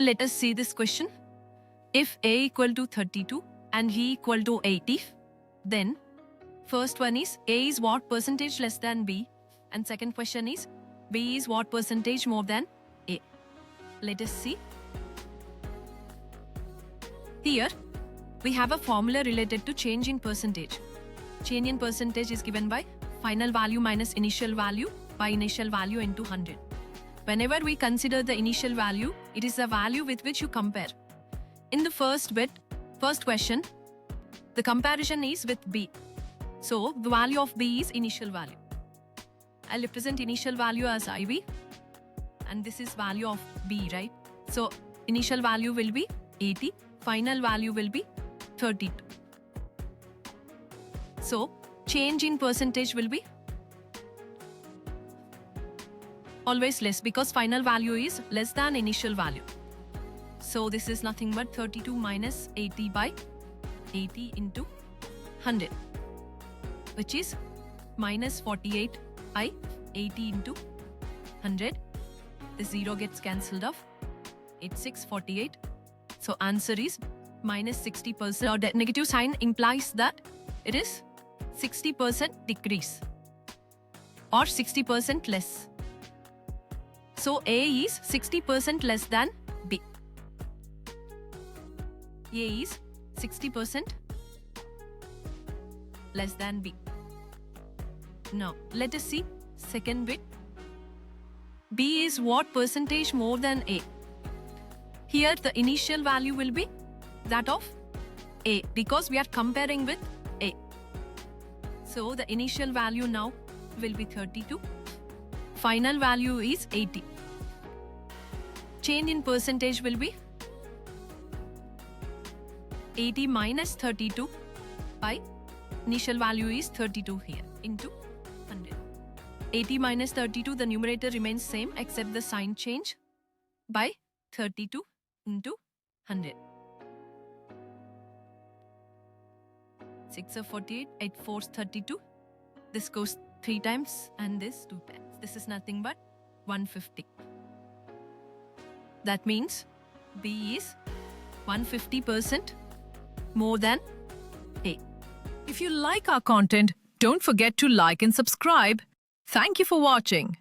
Let us see this question. If A equal to 32 and he equal to 80, then first one is A is what percentage less than B, and second question is B is what percentage more than A. Let us see. Here we have a formula related to change in percentage. Change in percentage is given by final value minus initial value by initial value into 100. Whenever we consider the initial value, it is the value with which you compare. In the first question, the comparison is with B. So the value of B is initial value. I'll represent initial value as IV, and this is value of B, right? So initial value will be 80, final value will be 32. So change in percentage will be always less because final value is less than initial value. So this is nothing but 32 minus 80 by 80 into 100, which is minus 48 by 80 into 100. The 0 gets cancelled off. It's 648. So answer is minus 60%. Or negative sign implies that it is 60% decrease or 60% less. So A is 60% less than B. A is 60% less than B. Now let us see second bit. B is what percentage more than A? Here the initial value will be that of A because we are comparing with A. So the initial value now will be 32. Final value is 80. Change in percentage will be 80 minus 32 by initial value is 32 here into 100. 80 minus 32, the numerator remains same except the sign change by 32 into 100. 6 of 48, 8 4 32. This goes 3 times and this 2 times. This is nothing but 150. That means B is 150% more than A. If you like our content, don't forget to like and subscribe. Thank you for watching.